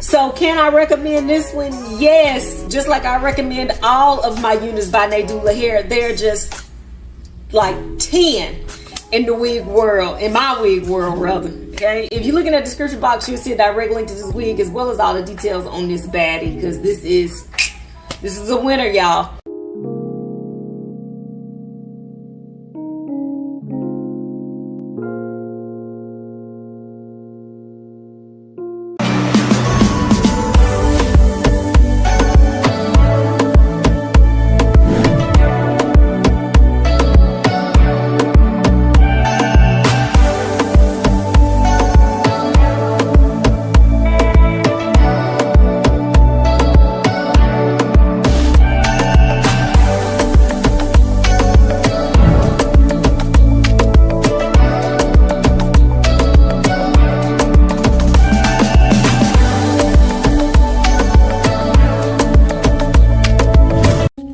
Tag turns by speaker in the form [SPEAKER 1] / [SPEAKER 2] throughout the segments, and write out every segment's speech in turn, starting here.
[SPEAKER 1] So can I recommend this one? Yes, just like I recommend all of my units by Nadula Hair. They're just like 10 in the wig world, in my wig world rather. Okay, if you look in the description box, you'll see a direct link to this wig as well as all the details on this baddie, because this is a winner, y'all.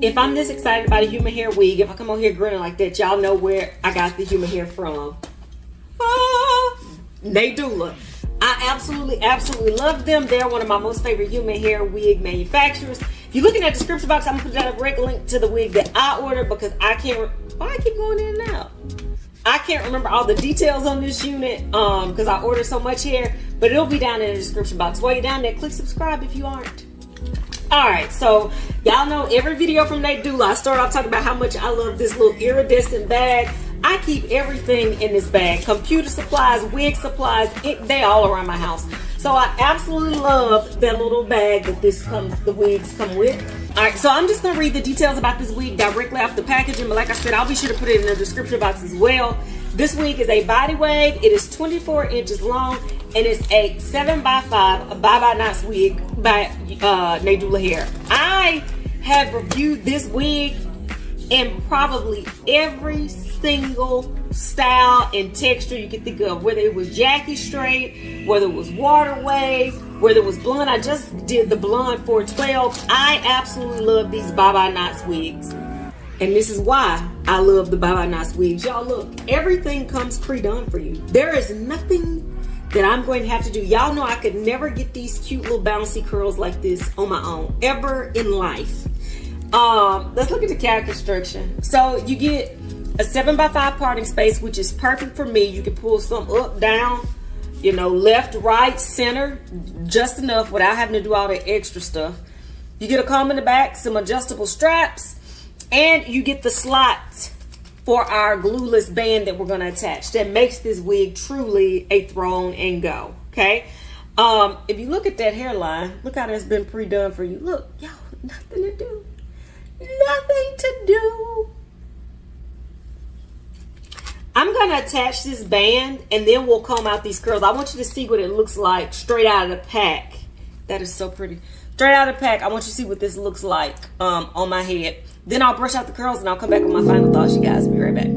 [SPEAKER 1] If I'm this excited about a human hair wig, if I come on here grinning like that, y'all know where I got the human hair from. Nadula. I absolutely love them. They're one of my most favorite human hair wig manufacturers. If you look in that description box, I'm gonna put a direct link to the wig that I ordered, because I can't, why I keep going in and out? I can't remember all the details on this unit because I ordered so much hair, but it'll be down in the description box. While you're down there, click subscribe if you aren't. Alright, so y'all know every video from Nadula, I start off talking about how much I love this little iridescent bag. I keep everything in this bag. Computer supplies, wig supplies, they all around my house. So I absolutely love that little bag that the wigs come with. Alright, so I'm just going to read the details about this wig directly off the packaging. But like I said, I'll be sure to put it in the description box as well. This wig is a body wave. It is 24 inches long. And it's a 7x5 bye-bye-knots wig by Nadula Hair. I have reviewed this wig in probably every single style and texture you can think of, whether it was Jackie straight, whether it was water wave, whether it was blonde. I just did the blonde 412. I absolutely love these bye-bye-knots wigs. And this is why I love the bye-bye-knots wigs. Y'all look, everything comes pre-done for you. There is nothing that I'm going to have to do. Y'all know I could never get these cute little bouncy curls like this on my own, ever in life. Let's look at the cap construction. So you get a 7x5 parting space, which is perfect for me. You can pull some up, down, you know, left, right, center, just enough without having to do all the extra stuff. You get a comb in the back, some adjustable straps, and you get the slots for our glueless band that we're going to attach. That makes this wig truly a throw and go. Okay. If you look at that hairline, look how that's been pre-done for you. Look, y'all, nothing to do. Nothing to do. I'm going to attach this band and then we'll comb out these curls. I want you to see what it looks like straight out of the pack. That is so pretty. Straight out of the pack, I want you to see what this looks like on my head. Then I'll brush out the curls and I'll come back with my final thoughts, you guys. Be right back.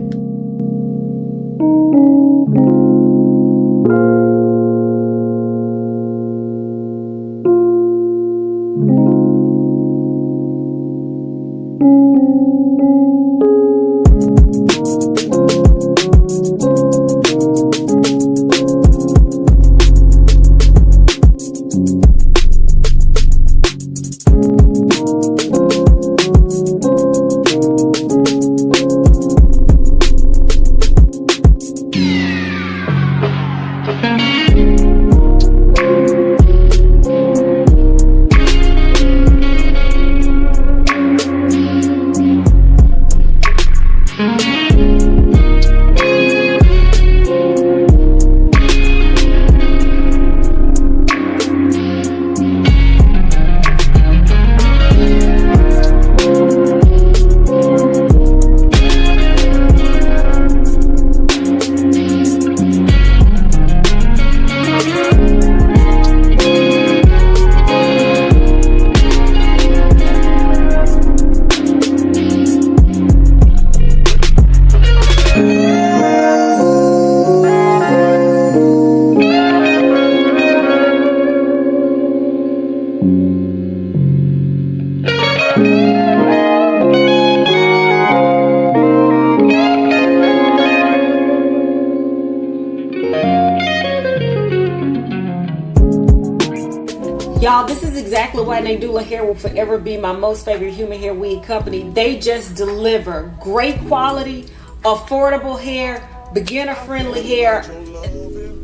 [SPEAKER 1] Y'all, this is exactly why Nadula Hair will forever be my most favorite human hair wig company. They just deliver great quality, affordable hair, beginner-friendly hair.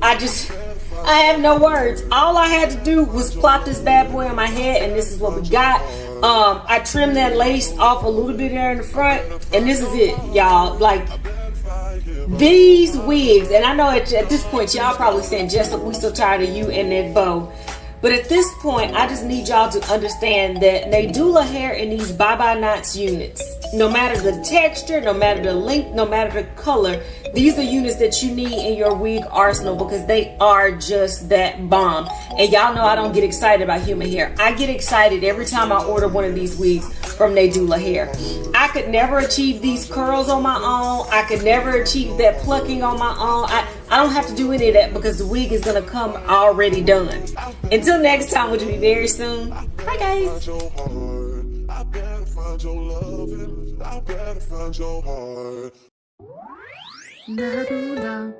[SPEAKER 1] I have no words. All I had to do was plop this bad boy on my head, and this is what we got. I trimmed that lace off a little bit there in the front, and this is it, y'all. Like, these wigs, and I know at this point y'all probably saying, Jessica, we so tired of you and that bow. But at this point, I just need y'all to understand that Nadula Hair in these bye-bye knots units, no matter the texture, no matter the length, no matter the color, these are units that you need in your wig arsenal because they are just that bomb. And y'all know I don't get excited about human hair. I get excited every time I order one of these wigs from Nadula Hair. I could never achieve these curls on my own. I could never achieve that plucking on my own. I don't have to do any of that because the wig is going to come already done. Until next time, which will be very soon. Bye, guys. I better find your loving. I better find your heart. Nadula.